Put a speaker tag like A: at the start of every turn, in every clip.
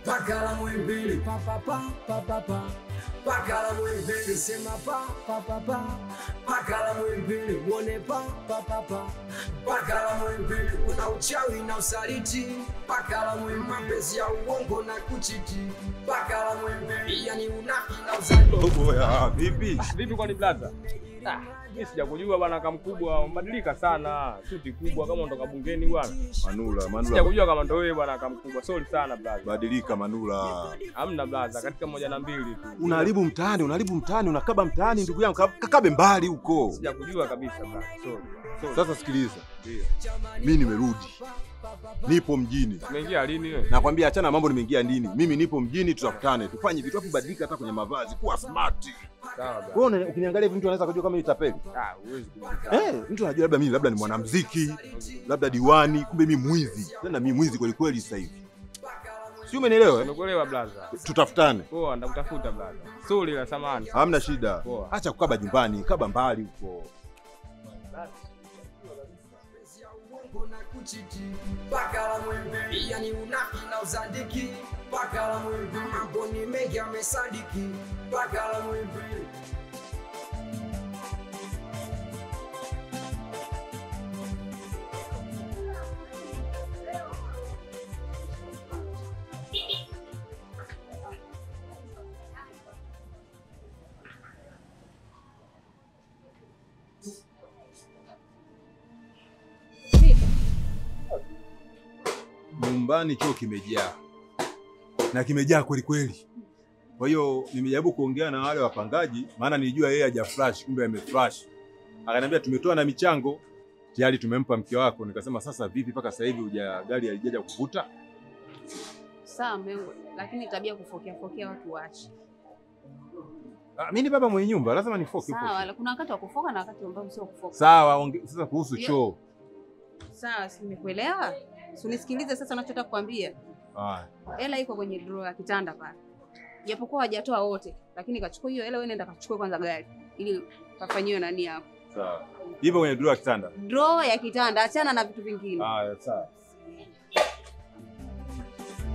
A: Pakala Muhimbili, Pakala Muhimbili, sema Pakala Muhimbili, muone Pakala Muhimbili, kuna uchawi na usaliti. Pakala Muhimbili, mapenzi ya uongo na kuchiti. Pakala Muhimbili, yani unafiki na uzalendo.
B: Oya, vipi?
C: Vipi kwani blaza? Mimi sijakujua bwana, kama mkubwa mbadilika sana. Suti kubwa kama unatoka bungeni bwana.
B: Manula.
C: Sijakujua kama ndo wewe bwana, kama mkubwa. Sorry sana blaza.
B: Badilika Manula.
C: Hamna blaza, katika 1 na 2 tu.
B: Unaharibu mtaani, unakaba mtaani ndugu yangu. Kakabe mbali huko.
C: Sijakujua kabisa blaza. Sorry.
B: Sasa sikiliza. Ndio. Mimi nimerudi. Nipo mjini.
C: Umeingia lini wewe?
B: Nakwambia achana mambo nimeingia nini. Mimi nipo mjini, tutakutane. Tufanye vitu hapo, badilika hata kwenye mavazi, kuwa smart.
C: Sawa bwana.
B: Wewe ukiniangalia hivi mtu anaweza kujua kama ni tapeli.
C: Huwezi kujua.
B: Mtu anajua labda ni mwanamuziki, labda diwani, kumbe mimi mwizi. Tena mimi mwizi kweli kweli sasa hivi. Sio, umenielewa?
C: Nimekuelewa blaza.
B: Tutafutane.
C: Poa, ndakutafuta blaza. Sorry la samani.
B: Hamna shida.
C: Poa.
B: Acha kukaba nyumbani, kaba mbali huko.
A: Pakala Muhimbili, yani unafiki na uzandiki. Pakala Muhimbili, mambo ni mengi yamesadiki. Pakala Muhimbili.
B: Nyumbani choo kimejaa. Na kimejaa kweli kweli. Kwa hiyo nimejaribu kuongea na wale wapangaji, maana nilijua yeye hajaflash, kumbe ameflash. Akaniambia tumetoa na michango, tayari tumempa mke wako. Nikasema sasa vipi mpaka sasa hivi gari halijaja kuvuta?
D: Sawa mmengo, lakini tabia kufokea watu waache.
B: Mimi ni baba mwenye nyumba, lazima nifoke huko.
D: Sawa, kuna wakati wa kufoka na wakati ambao sio kufoka.
B: Sawa, sasa kuhusu choo.
D: Sawa, nimekuelewa. Unisikilize sasa ninachotaka kukwambia. Hela iko kwenye drawer ya kitanda pale. Japokuwa hajatoa wote, lakini kachukua hiyo hela, wewe nenda kachukue kwanza gari ili kafanyiwe nani hapo.
B: Sawa. Ipo kwenye drawer ya kitanda.
D: Drawer ya kitanda, achana na vitu vingine.
B: Sawa.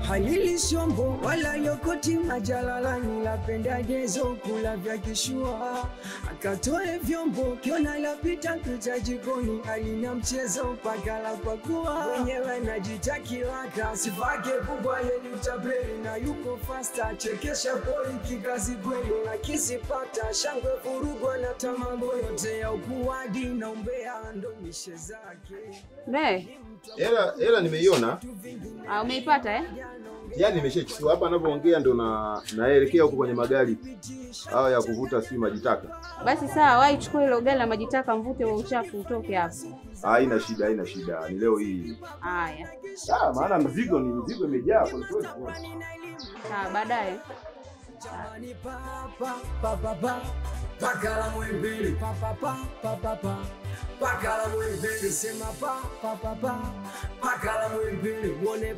A: Halili shombo wala yokoti majalalani, lapenda gezo kula vya kishua. Akatoe vyombo kiona lapita kuja jikoni, halina mchezo Pakala kwa kuwa wenyewe najitakilaka. Sifake kubwa yeni utabeli na yuko fasta, chekesha poli kikazi kweli na kisipata. Shangwe furugwa na tamango yote ya ukuwadi na umbea ndo mishe zake.
D: Ne?
B: Hela nimeiona.
D: Umeipata
B: Yaani nimeshachukua hapa anapoongea ndo naelekea huko kwenye magari. Hao ya kuvuta si majitaka.
D: Basi sawa, wahi chukua ile gari la majitaka, mvute wa uchafu utoke hapo.
B: Haina shida. Ni leo hii.
D: Haya.
B: Sawa, maana mzigo imejaa kwa kweli.
D: Sawa, baadaye.
A: Pakala Muhimbili, Pakala Muhimbili, sema Pakala Muhimbili, muone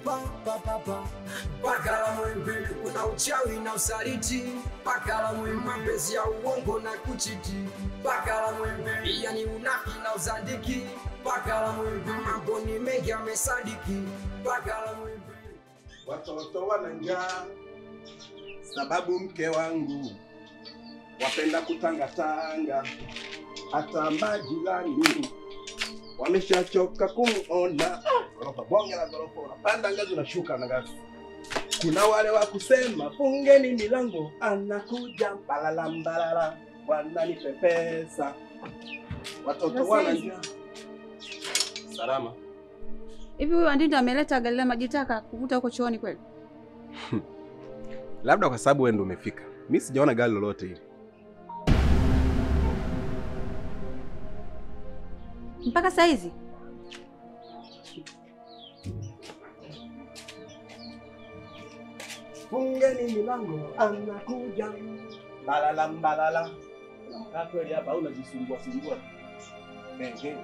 A: Pakala Muhimbili, kuna uchawi na usaliti. Pakala Muhimbili, mapenzi ya uongo na kuchiti. Pakala Muhimbili, yani unafiki na uzandiki. Pakala Muhimbili, mambo ni mengi yamesadiki. Pakala Muhimbili,
E: watoto wana njaa sababu mke wangu wapenda kutangatanga, hata majirani wameshachoka kumuona. Gorofa bonge la gorofa, unapanda ngazi unashuka na ngazi. Kuna wale wa kusema fungeni milango, anakuja mbalala wananipepesa. Watoto wana njaa. Salama.
D: Hivi huyu Andinda ameleta gari la majitaka kuvuta huko chooni kweli?
E: Labda kwa sababu wewe ndio umefika. Mimi sijaona gari lolote hili.
D: Mpaka saa hizi?
E: Fungeni milango, anakuja mbalala. Kweli hapa unajisumbua. Benge.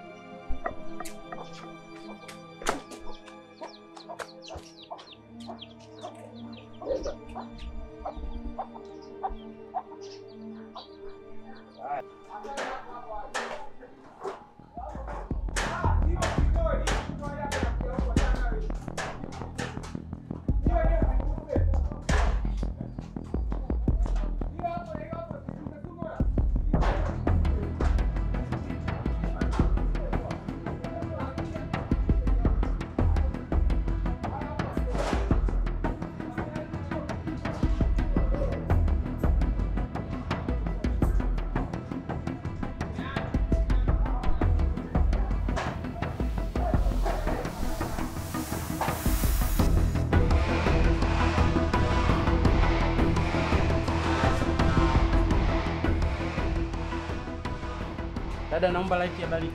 F: Dada, naomba light ya baridi.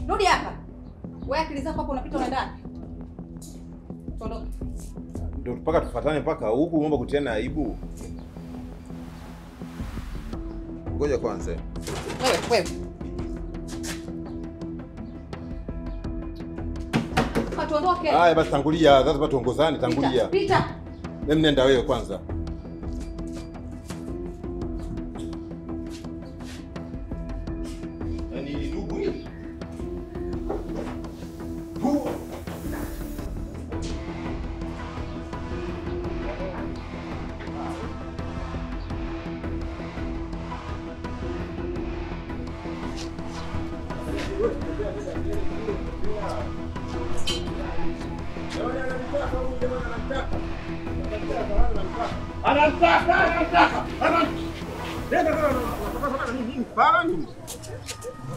D: Rudi hapa. Wewe akili zako hapo unapita unaenda. Ondoka.
B: Ndio mpaka tufuatane mpaka huku, mambo kutiana aibu. Ngoja kwanza.
D: Wewe. Tuondoke.
B: Haya basi tangulia, sasa tuongozane, tangulia.
D: Pita.
B: Mimi nenda wewe kwanza. Yaani ndugu hili.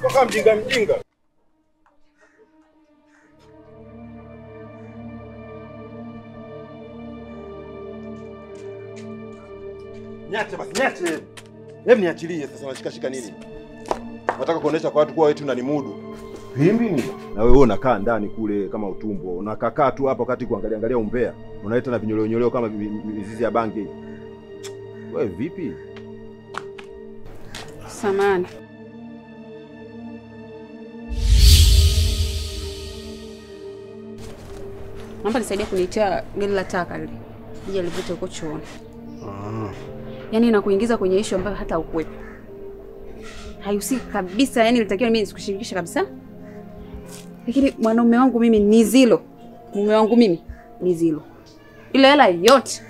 B: Kaka mjinga. Niache basi, niache. Hebu niachilie sasa, unashika nini? Nataka kuonesha kwa watu kuwa wewe unanimudu. Vipi ni? Na wewe unakaa ndani kule kama utumbo. Unakaa tu hapo wakati kuangalia umbea. Unaleta na vinyoleo kama mizizi ya bangi. Wewe vipi?
D: Samahani. Naomba nisaidie kunitia gari la taka lile. Nije livute huko chooni. Yaani nakuingiza kwenye issue ambayo hata ukwepo. Hayusiki kabisa, yani nilitakiwa mimi nisikushirikishe kabisa. Lakini mwanaume wangu mimi ni zilo. Mume wangu mimi ni zilo. Ile hela yote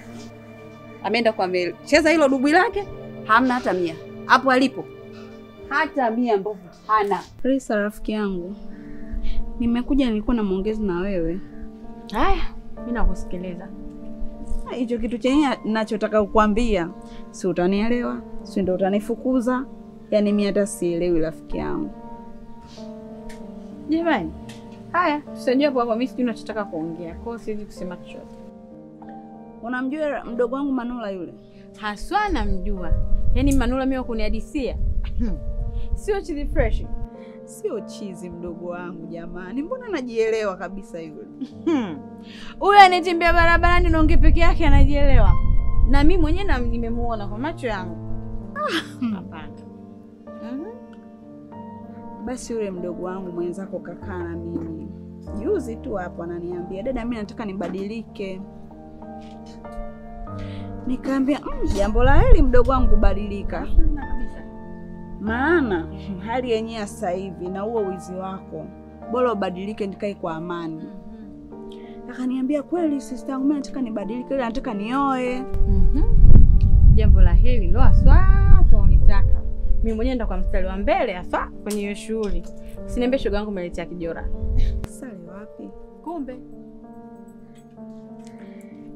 D: ameenda kwa amecheza hilo dubwi lake, hamna hata 100. Hapo alipo hata 100 mbovu hana.
G: Risa rafiki yangu. Nimekuja nilikuwa na maongezi na wewe.
H: Haya, mimi nakusikiliza.
G: Hicho kitu chenye ninachotaka kukuambia, si utanielewa? Si ndio utanifukuza? Yaani mimi hata sielewi rafiki yangu.
H: Jamani. Haya, tusijue hapo mimi sijui ninachotaka kuongea. Kwa hiyo siwezi kusema chochote.
G: Unamjua mdogo wangu Manula yule?
H: Haswa namjua. Yaani Manula mimi wakunihadisia. Sio chizi fresh.
G: Sio chizi mdogo wangu jamani. Mbona najielewa kabisa yule?
H: Huyu anatembea barabarani na ongea peke yake anajielewa. Na mimi mwenyewe nimemuona kwa macho yangu. Hapana.
G: Basi yule mdogo wangu mwenzako kakaa na mimi. Juzi tu hapo ananiambia, "Dada, mimi nataka nibadilike." Nikaambia, jambo la heri mdogo wangu kubadilika. Maana hali yenyewe sasa hivi na huo wizi wako, bora ubadilike nikae kwa amani. Akaniambia kweli sister yangu mimi nataka nibadilike, ile nataka nioe.
H: Jambo la hili ndo aswa unitaka. Mimi mwenyewe ndo kwa mstari wa mbele aswa kwenye hiyo shughuli. Usiniambie shoga yangu umeletea kijora.
G: Sali wapi?
H: Kumbe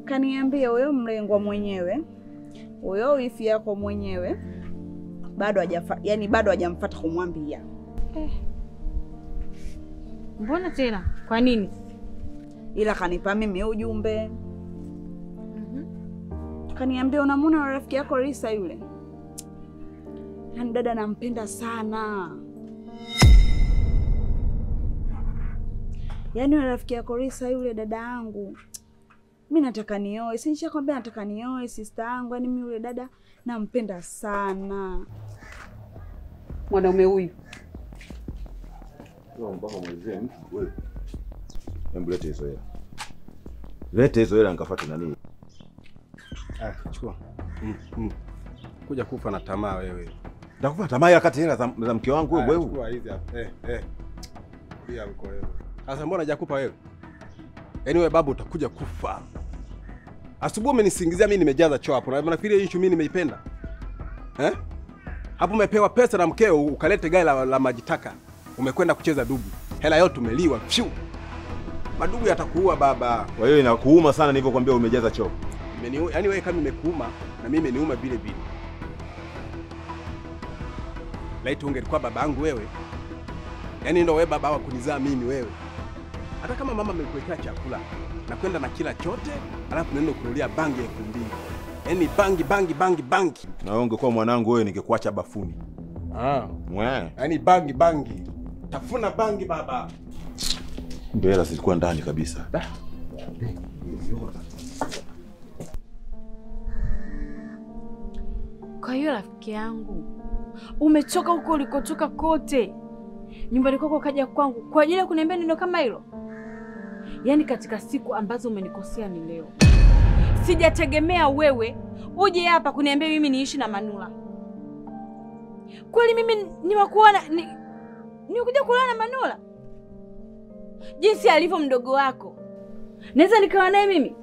G: kaniambia huyo mlengwa mwenyewe, huyo wifi yako mwenyewe bado hajamfuata kumwambia.
H: Mbona tena? Kwa nini?
G: Ila kanipa mimi ujumbe. Kaniambia unamwona rafiki yako Risa yule? Yaani dada nampenda sana. Yaani rafiki yako Risa yule dada yangu. Mimi nataka nioe. Si nishakwambia nataka nioe sister yangu. Yaani mimi yule dada nampenda sana.
D: Mwanaume huyu.
B: Wewe mpaka mzee mtu wewe. Hebu lete hizo hela. Lete hizo hela nikafuate nani?
E: Chukua. Kuja kufa na tamaa wewe.
B: Nitakupa tamaa ya kati hela za mke wangu wewe.
E: Chukua hizi hapa. Pia huko wewe. Sasa mbona hajakupa wewe? Yaani wewe babu utakuja kufa. Asubuhi umenisingizia mimi nimejaza choo hapo. Na nafikiri hii issue mimi nimeipenda. Hapo umepewa pesa na mkeo ukalete gari la majitaka. Umekwenda kucheza dubu. Hela yote umeliwa. Fiu. Madubu yatakuua baba.
B: Kwa hiyo inakuuma sana nilivyokuambia umejaza choo.
E: Yaani wewe kama nimekuuma na mimi imeniuma vile vile. Laiti ungelikuwa baba yangu wewe. Yaani ndio wewe baba wa kunizaa mimi wewe. Hata kama mama amekuwekea chakula na kwenda na kila chote, alafu nenda kunulia bangi ya 2000. Yaani bangi.
B: Na wewe ungekuwa mwanangu wewe ningekuacha bafuni. Mwe.
E: Yaani bangi. Tafuna bangi baba.
B: Ndio hela zilikuwa ndani kabisa.
H: Kwa hiyo rafiki yangu, umechoka huko ulikotoka kote. Nyumbani kwako kaja kwangu kwa ajili ya kuniambia neno kama hilo? Yaani katika siku ambazo umenikosea ni leo. Sijategemea wewe uje hapa kuniambia mimi niishi na Manula. Kweli mimi nimekuona nikuja kulala na Manula? Jinsi alivyo mdogo wako. Naweza nikawa naye mimi?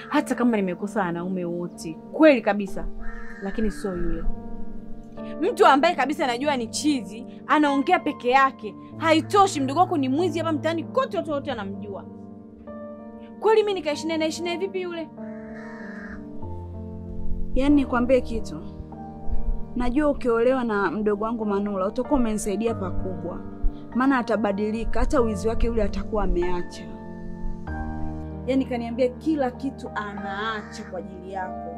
H: Hata kama nimekosa wanaume wote, kweli kabisa. Lakini sio yule. Mtu ambaye kabisa anajua ni chizi, anaongea peke yake. Haitoshi mdogo wako ni mwizi hapa mtaani kote watu wote wanamjua. Kweli mimi nikaishi naye vipi yule?
G: Yaani nikwambie kitu. Najua ukiolewa na mdogo wangu Manula utakuwa umenisaidia pakubwa. Maana atabadilika, hata wizi wake yule atakuwa ameacha. Yaani kaniambia kila kitu anaacha kwa ajili yako.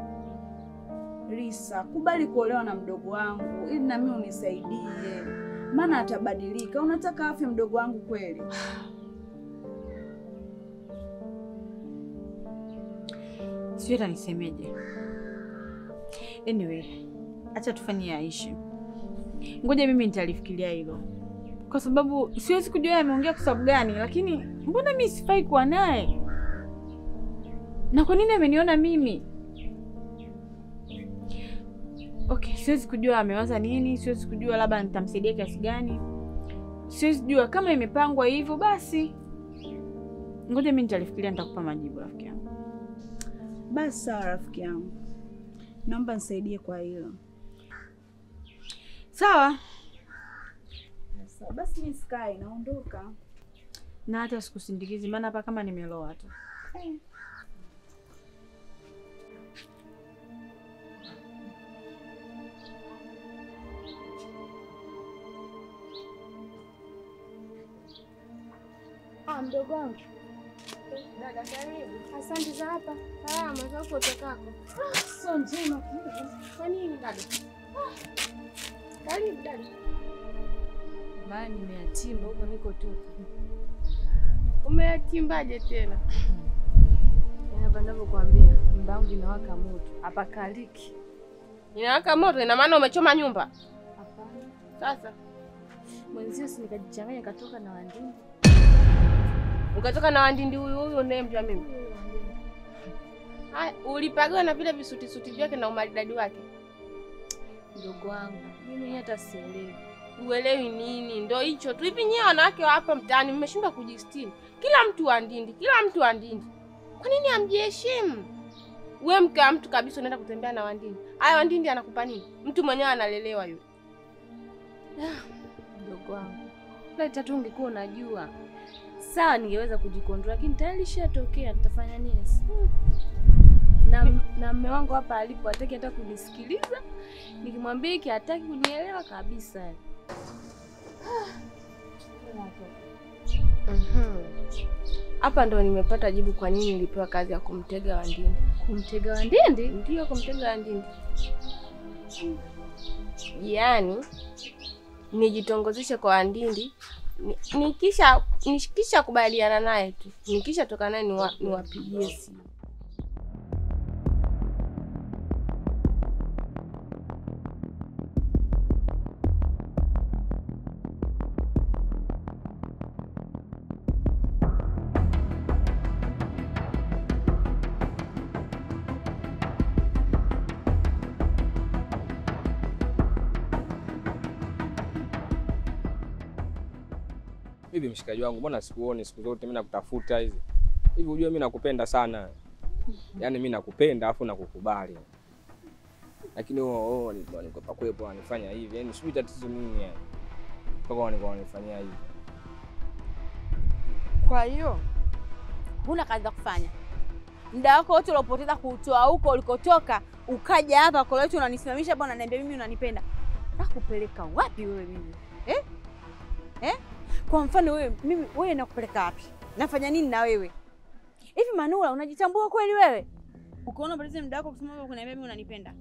G: Risa, kubali kuolewa na mdogo wangu ili na mimi unisaidie. Maana atabadilika. Unataka afe mdogo wangu kweli?
H: Sio hata nisemeje. Anyway, acha tufanye aishi. Ngoja mimi nitalifikiria hilo. Kwa sababu siwezi kujua ameongea kwa sababu gani, lakini mbona mimi sifai kuwa naye? Na kwa nini ameniona mimi? Okay, siwezi kujua amewaza nini, siwezi kujua labda nitamsaidia kiasi gani. Siwezi kujua kama imepangwa hivyo basi. Ngoja mimi nitalifikiria nitakupa majibu rafiki yangu.
G: Basi sawa rafiki yangu. Naomba nisaidie kwa hilo.
H: Sawa.
G: Basi mimi sikai naondoka.
H: Na hata sikusindikizi maana hapa kama nimeloa tu.
F: Mdogo wangu. Dada karibu. Asante za hapa. Salama za huko utokako. Sio njema kidogo. Kwa nini dada? Karibu dada.
H: Maana nimeyatimba huko niko tu.
F: Umeyatimbaje tena? Hapa ninavyokuambia, nyumba yangu inawaka moto. Hapa kaliki. Inawaka moto ina maana umechoma nyumba? Hapana. Sasa mwenzio si nikajichanganya katoka na Wandindi. Ukatoka na Wandindi huyu unayemjua mimi? Hai, ulipagwa na vile visuti vyake na umaridadi wake. Ndugu wangu, mimi hata sielewi. uelewi nini? Ndio hicho tu. Hivi nyewe wanawake wa hapa mtaani mmeshindwa kujistiri. Kila mtu wa ndindi, kila mtu wa ndindi. Kwa nini hamjiheshimu? Wewe mke wa mtu kabisa unaenda kutembea na wandindi. Haya wandindi anakupa nini? Mtu mwenyewe analelewa yule.
H: Mdogo wangu. Laita tu ungekuwa unajua. Sawa ningeweza kujikontrol lakini tayari ishatokea nitafanya nini? Na mume wangu hapa alipo hataki hata kunisikiliza. Nikimwambia hiki hataki kunielewa kabisa.
F: Hapa ndo nimepata jibu kwa nini nilipewa kazi ya kumtega wandindi.
H: Kumtega wandindi?
F: Ndio, kumtega wandindi. Yaani nijitongozeshe kwa wandindi, nikisha kubaliana naye tu. Nikisha toka naye niwapigie simu.
C: Hivi mshikaji wangu, mbona sikuoni siku zote mimi nakutafuta hizi? Hivi unajua mimi nakupenda sana. Yaani mimi nakupenda afu nakukubali. Lakini niko pakwepo anifanya hivi. Yaani sijui tatizo nini yani. Mpaka wanifanyia hivi.
G: Kwa hiyo huna kazi za kufanya. Muda wako wote uliopoteza kuutoa huko ulikotoka, ukaja hapa kwa leo unanisimamisha hapa unaniambia mimi unanipenda. Nakupeleka wapi wewe mimi? Kwa mfano wewe nakupeleka wapi? Nafanya nini na wewe? Hivi Manula unajitambua kweli wewe? Ukoona bado muda wako kusimama kuniambia mimi unanipenda.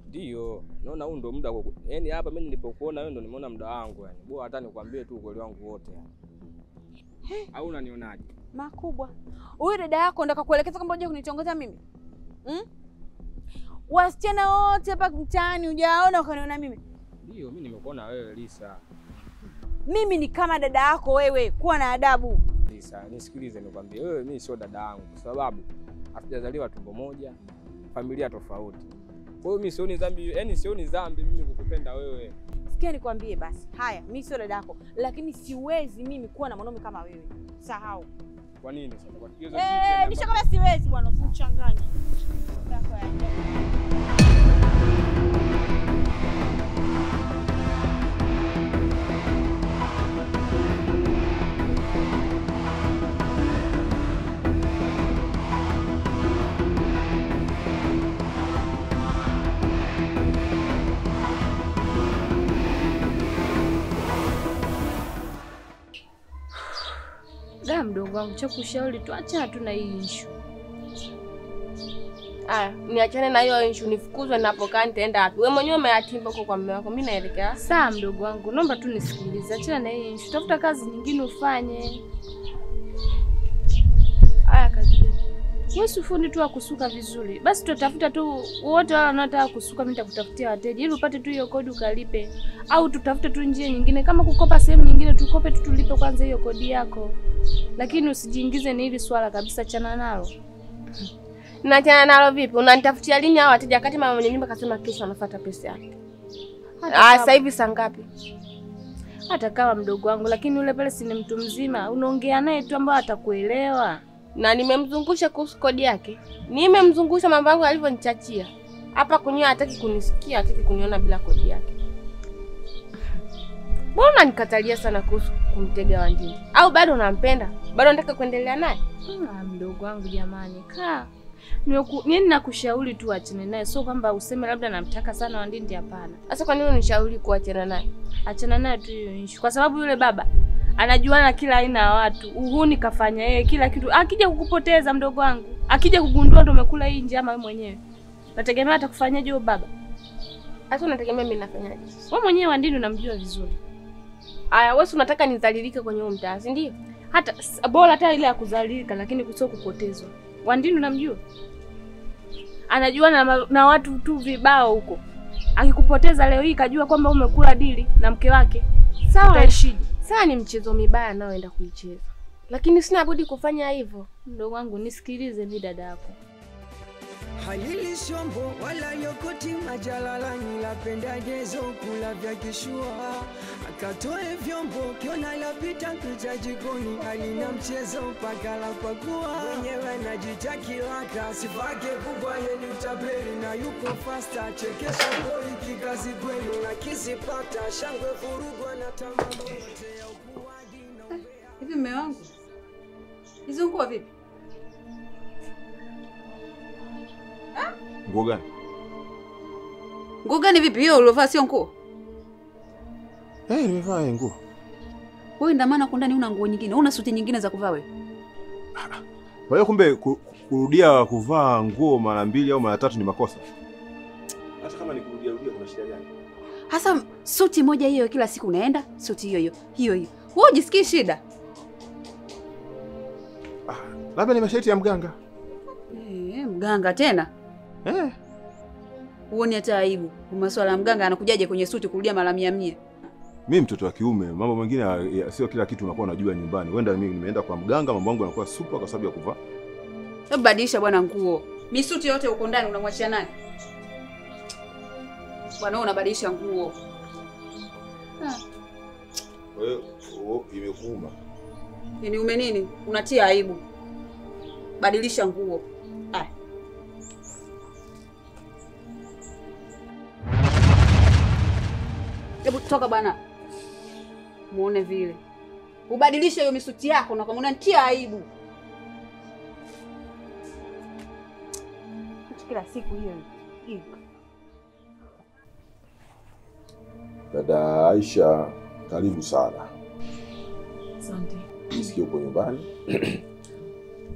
C: Ndio, naona huu ndo muda wako. Yaani hapa mimi nilipokuona wewe ndo nimeona muda wangu yani. Bora hata nikwambie tu ukweli wangu wote yani. Au unanionaje?
G: Makubwa. Huyu dada yako ndo akakuelekeza kwamba uje kunitongoza mimi? Wasichana wote hapa mtaani hujaona ukaniona mimi?
C: Ndio, mimi nimekuona wewe Lisa.
G: Mimi ni kama dada yako wewe, kuwa na adabu.
C: Lisa, nisikilize nikwambie, wewe mimi sio dada yangu kwa sababu hatujazaliwa tumbo moja, familia tofauti. Kwa hiyo mimi sioni dhambi, yani sioni dhambi mimi kukupenda wewe.
G: Sikia nikwambie basi. Haya, mimi sio dada yako, lakini siwezi mimi kuwa na mwanaume kama wewe. Sahau.
C: Kwa nini sasa? Kwa kigezo
G: nishakwambia siwezi bwana, usichanganye. Dako ya
H: mdogo wangu cha kushauri tuacha tuna hii issue.
F: Niachane na hiyo issue, nifukuzwe ninapokaa nitaenda wapi? Wewe mwenyewe umeatimba huko kwa mume wako, mimi naelekea.
H: Sawa mdogo wangu, naomba tu nisikilize. Achana na hii issue. Tafuta kazi nyingine ufanye. Kazi gani? Wewe ufundi tu kusuka vizuri. Basi tutafuta tu wote wale wanaotaka kusuka, mimi nitakutafutia wateja ili upate tu hiyo kodi ukalipe. Au tutafute tu njia nyingine kama kukopa sehemu nyingine tukope tu tulipe kwanza hiyo kodi yako. Lakini usijiingize ni hili swala kabisa, chana nalo.
F: Nachana nalo vipi? Unanitafutia lini hao wateja wakati mama mwenye nyumba kasema kesho anafuata pesa yake? Sasa hivi saa ngapi?
H: Hata kama mdogo wangu, lakini yule pale si ni mtu mzima, unaongea naye tu ambao atakuelewa.
F: Na nimemzungusha kuhusu kodi yake. Nimemzungusha mambo yangu alivyonichachia. Hapa kunyoa hataki kunisikia, hataki kuniona bila kodi yake. Mbona nikatalia sana kuhusu kumtega wandindi? Au bado unampenda? Bado unataka kuendelea naye?
H: Mdogo wangu jamani, kaa. Nini nakushauri tu achane naye, sio kwamba useme labda namtaka sana wandindi, hapana.
F: Sasa kwa nini unishauri kuachana naye?
H: Achana naye tu hiyo issue. Kwa sababu yule baba anajuana kila aina ya watu. Uhuni kafanya yeye kila kitu. Akija kukupoteza mdogo wangu, akija kugundua ndo umekula hii njama wewe mwenyewe. Nategemea atakufanyaje huyo baba?
F: Sasa unategemea mimi nafanyaje?
H: Wewe mwenyewe wandindi unamjua vizuri.
F: Wewe unataka nidhalilike kwenye huo mtaa, si ndio?
H: Hata bora hata ile ya kudhalilika lakini kusio kupotezwa. Wandindi unamjua? Anajuana na watu tu vibao huko. Akikupoteza leo hii kajua kwamba umekula dili na mke wake.
F: Sawa.
H: Utaishije?
F: Sasa ni mchezo mibaya naoenda kuicheza. Lakini sina budi kufanya hivyo.
H: Mdogo wangu nisikilize mimi dada yako.
A: Halili shombo wala yokoti majalala, nilapenda gezo kula vya kishua. akatoe vyombo, kiona lapita kuja jikoni, alina mchezo mpaka la pakua, mwenyewe anajita kilaka, sifake kubwa yeni utapeli, na yuko fasta, chekesha boy kikazi kweli, na kisipata shangwe furugwa na tamamo yote ya ukuwaji na umbea.
D: Hivi mume wangu, hizo nguo vipi?
B: Nguo gani?
D: Nguo gani vipi? Hiyo ulovaa sio nguo?
B: Nimevaa nguo.
D: Wewe ndio maana ndani una nguo nyingine, una suti nyingine za kuvaa wewe.
B: Kwa hiyo kumbe kurudia kuvaa nguo mara 2 au mara 3 ni makosa? Hata kama ni kurudia kuna shida gani?
D: Hasa suti moja hiyo kila siku unaenda, suti hiyo. Wewe ujisikii shida?
B: Labda ni masharti ya mganga.
D: Mganga tena? Uone hata aibu. Masuala ya mganga anakujaje kwenye suti kurudia mara 100?
B: Mimi mtoto wa kiume, mambo mengine sio kila kitu unakuwa unajua nyumbani. Wenda mimi nimeenda kwa mganga, mambo yangu yanakuwa super kwa sababu ya kuvaa.
D: Hebu badilisha bwana nguo. Misuti yote uko ndani unamwachia nani? Bwana unabadilisha nguo.
B: Wewe imekuuma.
D: Niume nini? Unatia aibu. Badilisha nguo. Hebu toka bwana. Muone vile. Ubadilishe hiyo misuti yako na kama unanitia aibu. Kila siku hiyo.
I: Dada Aisha, karibu sana.
F: Asante.
I: Nisikie uko nyumbani.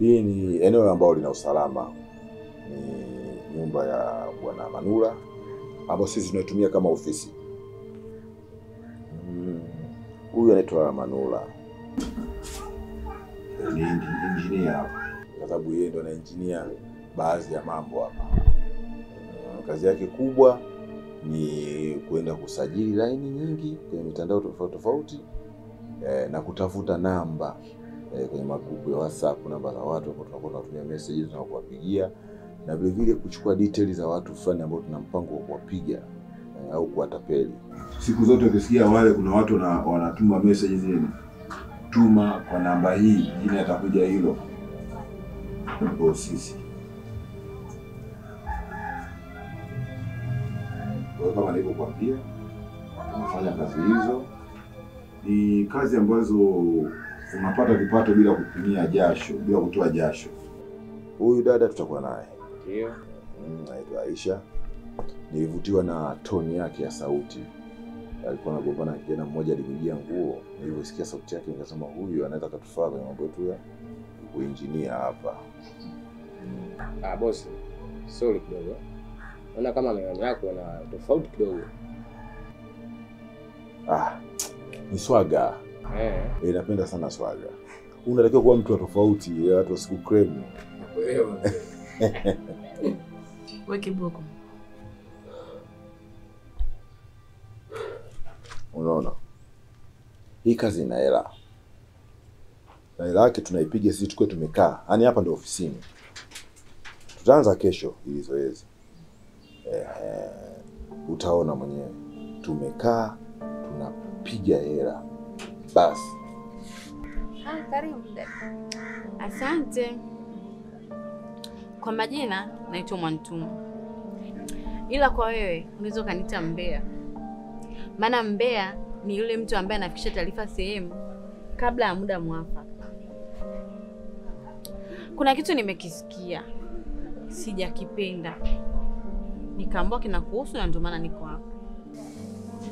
I: Hii ni eneo ambalo lina usalama. Ni nyumba ya Bwana Manula ambayo sisi tunaitumia kama ofisi. Huyu anaitwa Manula. Ni engineer hapa. Kwa sababu yeye ndo ana engineer baadhi ya mambo hapa. Kazi yake kubwa ni kwenda kusajili line nyingi kwenye mitandao tofauti na kutafuta namba kwenye magrupu ya WhatsApp, namba za watu ambao tunakuwa tunatumia messages na kuwapigia, na vile vile kuchukua details za watu fulani ambao tuna mpango wa kuwapiga au kuwatapeli. Siku zote ukisikia wale kuna watu wanatuma messages zile, tuma kwa namba hii, jina atakuja hilo. Kwa sisi kama nilivyokuambia, tunafanya kazi hizo. Ni kazi ambazo unapata vipato bila kutumia jasho, bila kutoa jasho. Huyu dada tutakuwa naye.
C: Ndio.
I: Anaitwa Aisha. Nilivutiwa na toni yake ya sauti. Alikuwa anagombana na kijana mmoja alimjia nguo. Niliposikia sauti yake nikasema huyu anaweza kutufaa kwenye mambo yetu ya kuengineer hapa.
C: Boss. Sorry kidogo. Naona kama maoni yako na tofauti kidogo.
I: Ni swaga. Napenda sana swaga. Unatakiwa kuwa mtu wa tofauti, watu wasikukremu.
C: Wewe.
F: Wewe kiboko.
I: Unaona? Hii kazi ina hela. Na hela yake tunaipiga sisi tukue tumekaa. Yaani hapa ndio ofisini. Tutaanza kesho ili zoezi. Utaona mwenyewe. Tumekaa, tunapiga hela. Basi.
H: Karibu dada. Asante. Kwa majina naitwa Mwantuma. Ila kwa wewe unaweza kaniita Mbea. Maana Mbea ni yule mtu ambaye anafikisha taarifa sehemu kabla ya muda mwafaka. Kuna kitu nimekisikia, sijakipenda. Nikaambiwa kinakuhusu na ndio maana niko hapa.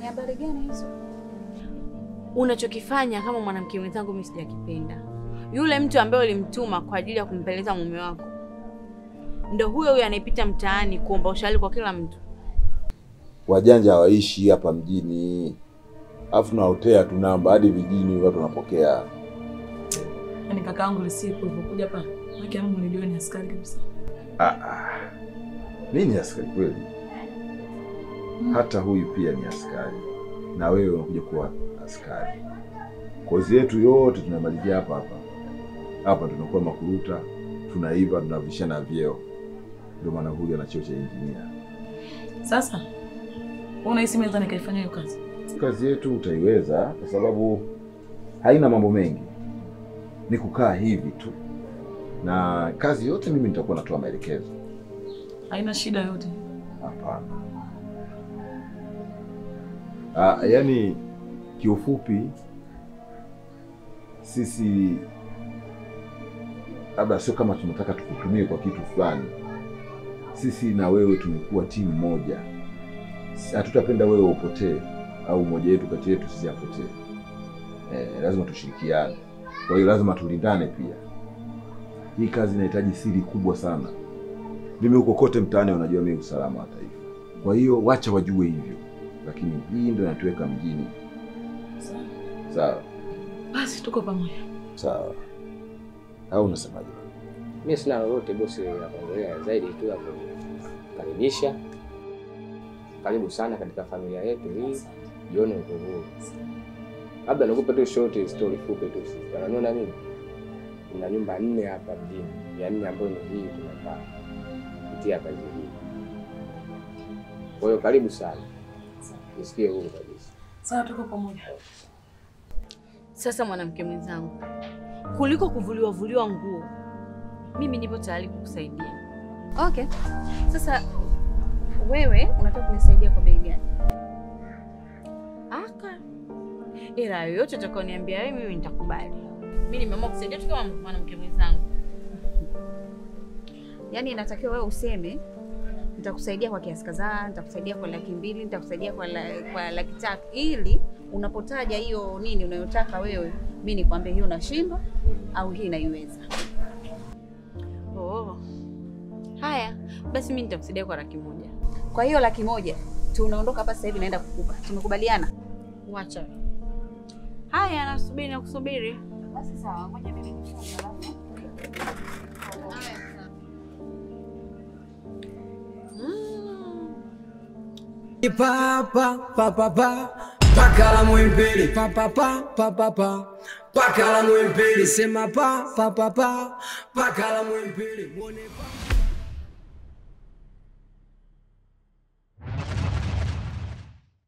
D: Ni habari gani hizo?
H: Unachokifanya kama mwanamke mwenzangu mimi sijakipenda. Yule mtu ambaye ulimtuma kwa ajili ya kumpeleza mume wako ndio huyo anayepita mtaani kuomba ushauri kwa kila mtu.
I: Wajanja hawaishi hapa mjini. Alafu na hotea tu namba hadi vijijini watu wanapokea.
F: Yaani kakaangu lisipo ulipokuja hapa, mke wangu nilijua ni askari kabisa.
I: Mimi ni askari kweli. Hata huyu pia ni askari. Na wewe unakuja kuwa askari. Kozi yetu yote tunamalizia hapa hapa. Hapa tunakuwa makuruta, tunaiva, tunavishana vyeo. Ndio maana huyu ana cheo cha engineer.
F: Sasa unahisi mimi nikaifanya hiyo kazi?
I: kazi yetu utaiweza, kwa sababu haina mambo mengi, ni kukaa hivi tu, na kazi yote mimi nitakuwa natoa maelekezo.
J: Haina shida yote?
I: Hapana. Yaani kiufupi sisi labda sio kama tunataka tukutumie kwa kitu fulani. Sisi na wewe tumekuwa timu moja. Hatutapenda wewe upotee au mmoja wetu kati yetu sisi apotee. Lazima tushirikiane. Kwa hiyo lazima tulindane pia. Hii kazi inahitaji siri kubwa sana. Mimi huko kote mtaani unajua mimi usalama wa taifa. Kwa hiyo wacha wajue hivyo. Lakini hii ndio inatuweka mjini. Sawa.
J: Basi tuko pamoja.
I: Sawa. Au unasemaje?
C: Mimi sina lolote bosi ya kuongelea zaidi tu ya kukaribisha. Karibu sana katika familia yetu hii. Jione uko huru. Labda nikupe tu short story fupi tu. Unaona mimi? Kuna nyumba 4 hapa mjini. Ya 4 ambayo ni hii tunakaa. Kupitia kazi hii. Kwa hiyo karibu sana. Nisikie huru kabisa.
J: Sawa, tuko pamoja.
H: Sasa mwanamke mwenzangu, kuliko kuvuliwa nguo, mimi nipo tayari kukusaidia.
D: Okay. Sasa wewe unataka kunisaidia kwa bei gani?
H: Aka. Ila yoyote utakayoniambia wewe mimi nitakubali. Mimi nimeamua kusaidia tu kama mwanamke mwenzangu.
D: Yaani inatakiwa wewe useme nitakusaidia kwa kiasi kadhaa, nitakusaidia kwa 200,000, nitakusaidia kwa 300,000 ili unapotaja hiyo nini unayotaka wewe, mimi nikwambie hiyo nashindwa au hii naiweza.
H: Oh. Haya, basi mimi nitakusaidia kwa 100,000.
D: Kwa hiyo 100,000 tunaondoka hapa sasa hivi naenda kukupa. Tumekubaliana?
H: Wacha. Haya, nasubiri na kusubiri.
D: Basi sawa, ngoja mimi nifunge alafu.
A: Papa papa pakala mwembele papa papa pakala mwembele sema papa pakala mwembele muone